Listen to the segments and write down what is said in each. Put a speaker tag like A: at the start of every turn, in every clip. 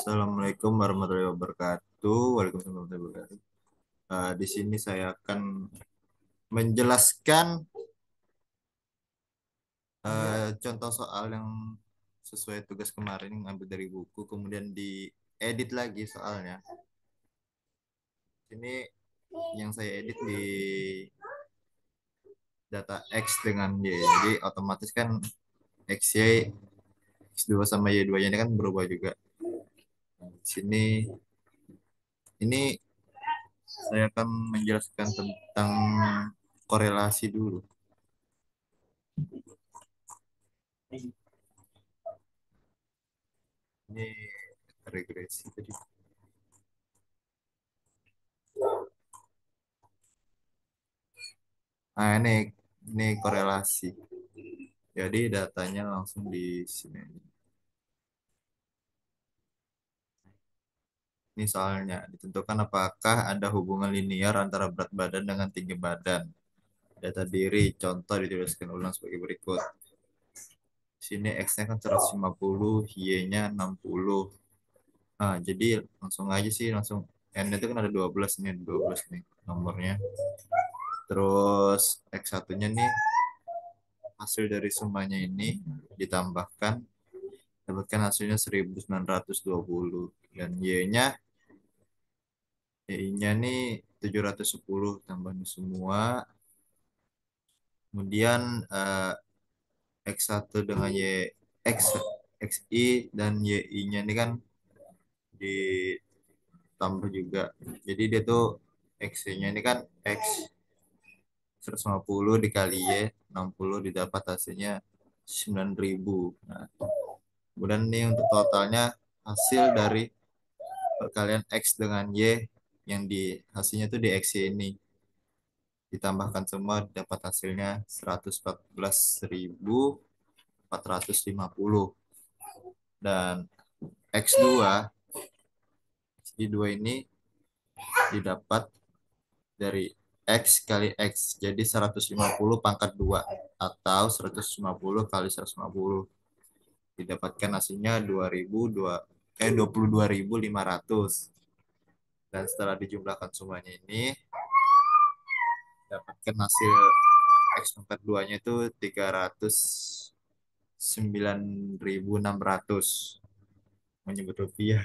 A: Assalamualaikum warahmatullahi wabarakatuh. Waalaikumsalam warahmatullahi wabarakatuh. Di sini saya akan menjelaskan contoh soal yang sesuai tugas kemarin yang ambil dari buku, kemudian diedit lagi soalnya. Ini yang saya edit di data X dengan Y. Jadi otomatis kan XY, X2 sama Y2-nya ini kan berubah juga. Di sini ini saya akan menjelaskan tentang korelasi dulu. Ini regresi tadi. Nah, ini korelasi. Jadi datanya langsung di sini. Misalnya, ditentukan apakah ada hubungan linear antara berat badan dengan tinggi badan. Data diri, contoh dituliskan ulang sebagai berikut. Sini X-nya kan 150, Y-nya 60. Nah, jadi langsung aja sih, langsung. N itu kan ada 12 nih, 12 nih nomornya. Terus X1-nya nih, hasil dari semuanya ini ditambahkan dapatkan hasilnya 1920 dan Y-nya nih 710 tambahnya semua. Kemudian X1 dengan X XI dan YI-nya ini kan ditambah juga. Jadi dia tuh X-nya ini kan X 150 dikali Y 60 didapat hasilnya 9.000. Nah, kemudian ini untuk totalnya hasil dari perkalian X dengan Y yang di hasilnya tuh di X ini ditambahkan semua dapat hasilnya 114.450 dan X2 X2 ini didapat dari X kali X jadi 150 pangkat 2 atau 150 kali 150 didapatkan hasilnya 22.500 dan setelah dijumlahkan semuanya ini dapatkan hasil X pangkat 2-nya itu 309.600 menyebut rupiah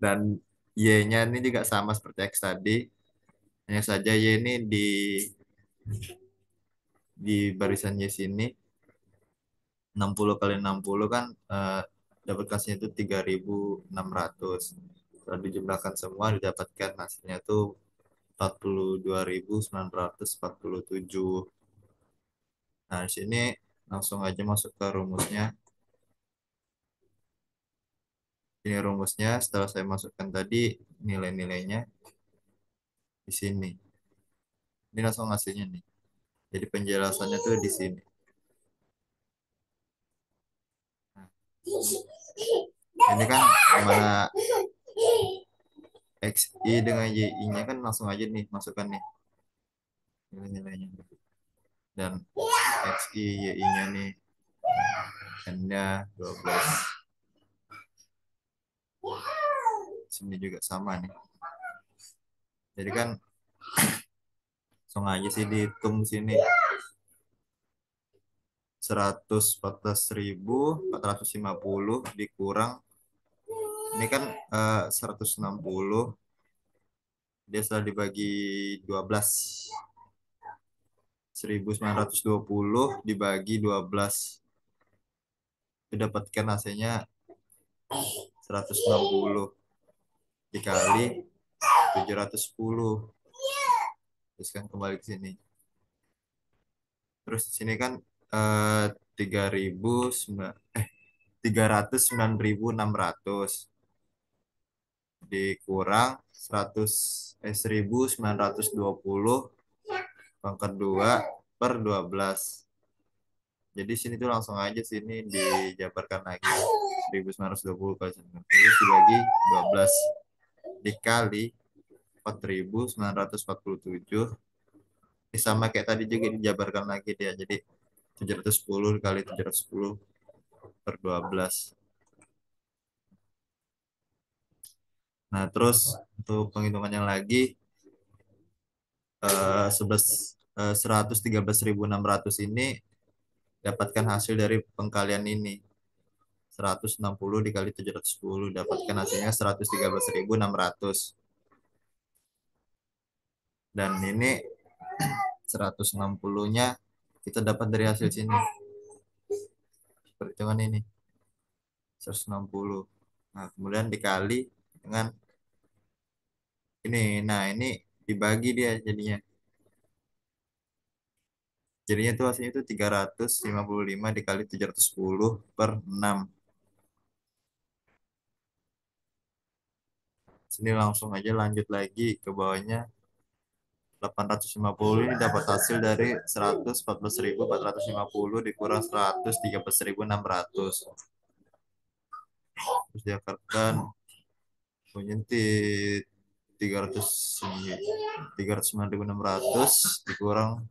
A: dan Y-nya ini juga sama seperti X tadi hanya saja Y ini di barisan Y sini 60 kali 60 kan dapat hasilnya itu 3.600 setelah dijumlahkan semua didapatkan hasilnya itu 42.947. Nah, di sini langsung aja masuk ke rumusnya. Ini rumusnya setelah saya masukkan tadi nilai-nilainya di sini. Ini langsung hasilnya nih. Jadi penjelasannya tuh di sini. Nah, ini kan mana XI dengan YI-nya kan langsung aja nih masukkan nih nilai-nilainya. Dan XI YI-nya nih N-nya 12. Sini juga sama nih. Jadi kan langsung aja sih dihitung sini 114.450 dikurang ini kan 160 dia setelah dibagi 12 1920 dibagi 12 didapatkan hasilnya 160 dikali 710 terus kan kembali ke sini terus di sini kan 3000 309.600 dikurang 1920 pangkat 2 per 12. Jadi sini tuh langsung aja sini dijabarkan lagi 1920 kali 1920 dibagi 12 dikali 4.947. Ini sama kayak tadi juga dijabarkan lagi dia. Jadi 710 kali 710 per 12. Nah, terus untuk penghitungannya lagi, 113.600 ini dapatkan hasil dari pengkalian ini. 160 dikali 710 dapatkan hasilnya 113.600. Dan ini 160-nya kita dapat dari hasil sini. Perhitungan ini 160. Nah, kemudian dikali dengan ini. Nah, ini dibagi dia jadinya. Jadinya itu hasilnya itu 355 dikali 710 per 6. Sini langsung aja lanjut lagi ke bawahnya. 850 ini dapat hasil dari 114.450 dikurang 113.600. Terus diakarkan punya 309.600 dikurang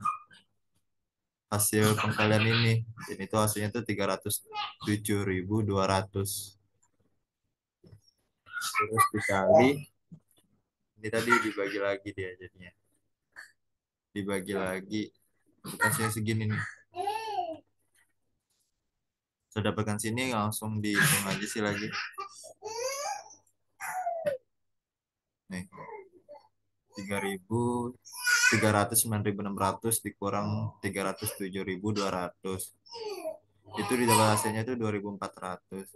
A: hasil pengkalian ini. Jadi itu hasilnya itu 307.200. Terus dikali ini tadi dibagi lagi dia jadinya. Dibagi lagi hasilnya segini nih. Saya dapatkan sini langsung dihitung aja sih lagi. Nih. 3.309.600 dikurang 307.200 itu di dalam hasilnya itu 2.400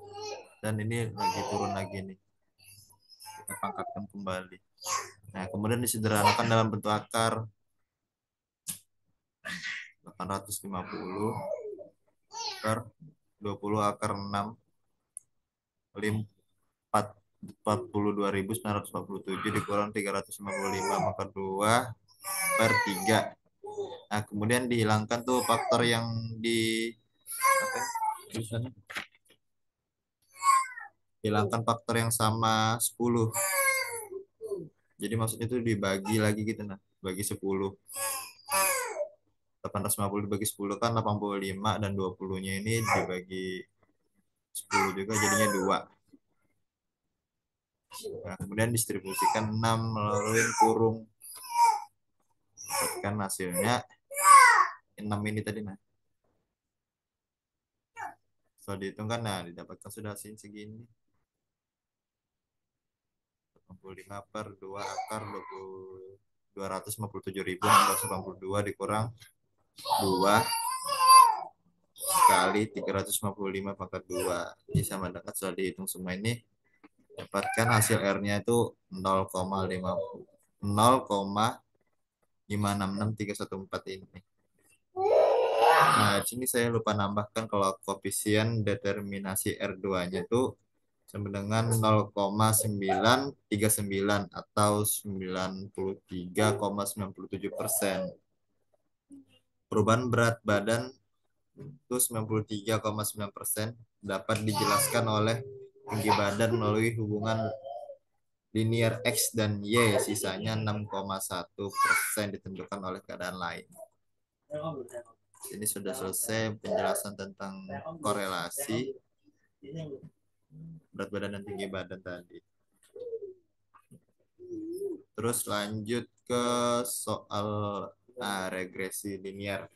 A: dan ini lagi turun lagi nih, kita pangkatkan kembali. Nah, kemudian disederhanakan dalam bentuk akar 850 per 20 akar 6 42.947 dikurang 355 maka 2 per 3. Nah, kemudian dihilangkan tuh faktor yang di apa ya, tulisannya? Hilangkan faktor yang sama 10. Jadi maksudnya itu dibagi lagi gitu nah, bagi 10. 850 dibagi 10 kan 85 dan 20-nya ini dibagi 10 juga jadinya 2. Nah, kemudian distribusikan 6 melalui kurung. Dapatkan hasilnya 6 ini tadi nah. Setelah dihitung kan nah didapatkan sudah hasil segini. 85 per 2 akar 257.682 dikurang 2 kali 355 pangkat 2. Ini sama dengan sudah dihitung semua ini. Dapatkan hasil R-nya itu 0,566314 ini. Nah, di sini saya lupa nambahkan kalau koefisien determinasi R2-nya itu sama dengan 0,939 atau 93,97%. Perubahan berat badan itu 93,9% dapat dijelaskan oleh tinggi badan melalui hubungan linear X dan Y, sisanya 6,1% ditentukan oleh keadaan lain. Ini sudah selesai penjelasan tentang korelasi berat badan dan tinggi badan tadi. Terus lanjut ke soal regresi linear.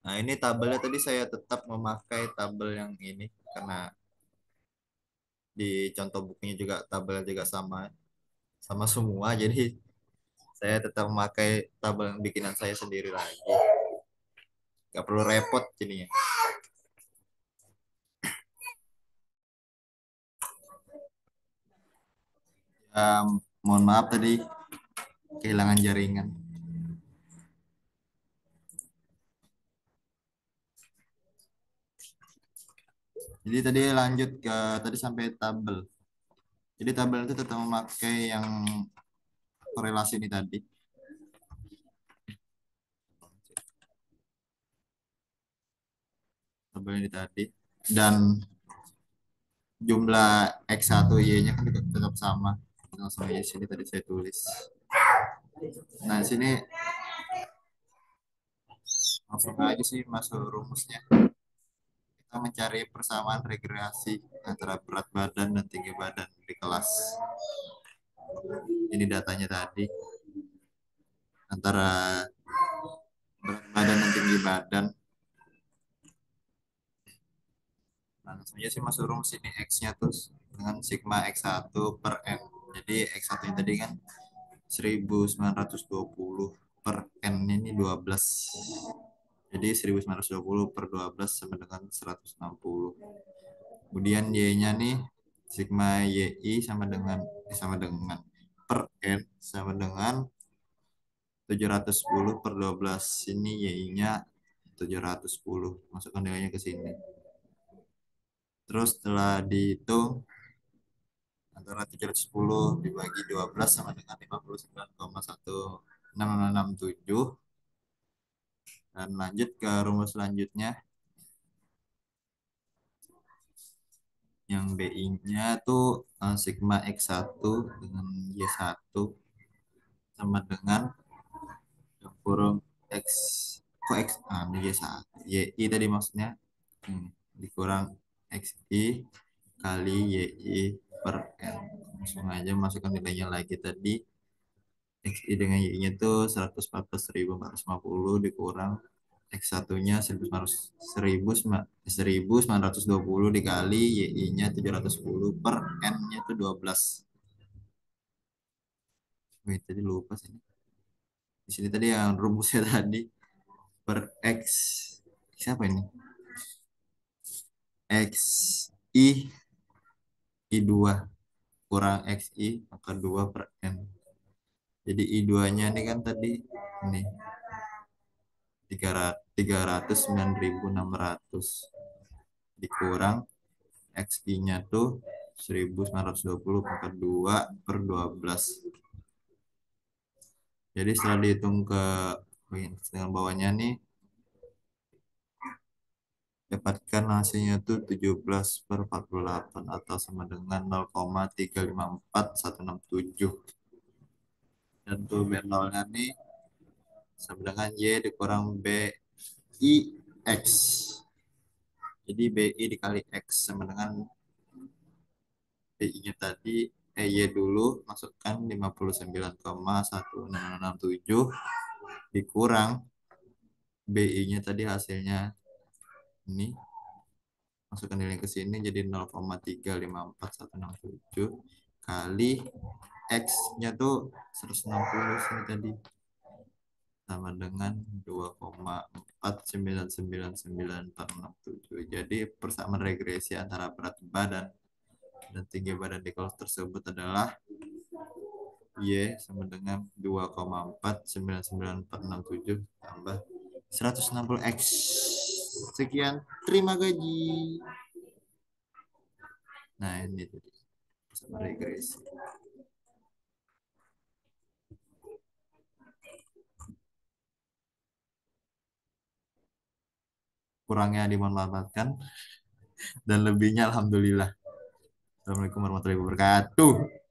A: Nah, ini tabelnya tadi saya tetap memakai tabel yang ini karena di contoh bukunya juga tabel juga sama sama semua, jadi saya tetap memakai tabel yang bikinan saya sendiri lagi, nggak perlu repot jadinya. Mohon maaf tadi kehilangan jaringan. Jadi tadi lanjut ke tadi sampai tabel. Jadi tabel itu tetap memakai yang korelasi ini tadi. Tabel ini tadi. Dan jumlah X1 Y-nya kan tetap sama. Langsung aja sini tadi saya tulis. Nah, sini Langsung aja sih masuk rumusnya. Kita mencari persamaan regresi antara berat badan dan tinggi badan di kelas. Ini datanya tadi antara berat badan dan tinggi badan. Nah, langsung aja sih masuk rumus ini X-nya terus dengan sigma X1 per N. Jadi X1 ini tadi kan 1920 per N ini 12. Jadi 1920 per 12 sama dengan 160. Kemudian Y-nya nih sigma YI sama dengan per N sama dengan 710 per 12. Ini Y-nya 710. Masukkan nilainya ke sini. Terus setelah dihitung antara 710 dibagi 12 sama dengan 59,1667. Dan lanjut ke rumus selanjutnya yang BI-nya tuh sigma X1 dengan Y1 sama dengan yang kurung X kok X ini Y1 YI tadi maksudnya dikurang XI kali YI per N. Langsung aja masukkan nilainya lagi tadi. XI dengan Y-nya tuh 114.450 dikurang X1-nya 1920 dikali Y-nya 710 per N-nya tuh 12. Wih, tadi lupa sih. Di sini tadi yang rumusnya tadi per X. Siapa ini? X I I2 kurang XI maka 2 per N. Jadi I2-nya ini kan tadi ini 309.600 dikurang XI-nya tuh 1920 pangkat 2 per 12. Jadi setelah dihitung ke dengan bawahnya nih dapatkan hasilnya tuh 17 per 48 atau sama dengan 0,354167. Dan tuh B0-nya nih sama dengan Y dikurang BI X. Jadi BI dikali X sama dengan BI-nya tadi Y dulu masukkan 59,1667 dikurang BI-nya tadi hasilnya ini masukkan nilai ke sini jadi 0,354167 kali X-nya tuh 160 sini tadi sama dengan 2,4999467. Jadi persamaan regresi antara berat badan dan tinggi badan di kelas tersebut adalah Y sama dengan 2,4999467 tambah 160X. Sekian, terima gaji. Nah, ini tadi persamaan regresi. Kurangnya dimanfaatkan dan lebihnya alhamdulillah. Assalamualaikum warahmatullahi wabarakatuh.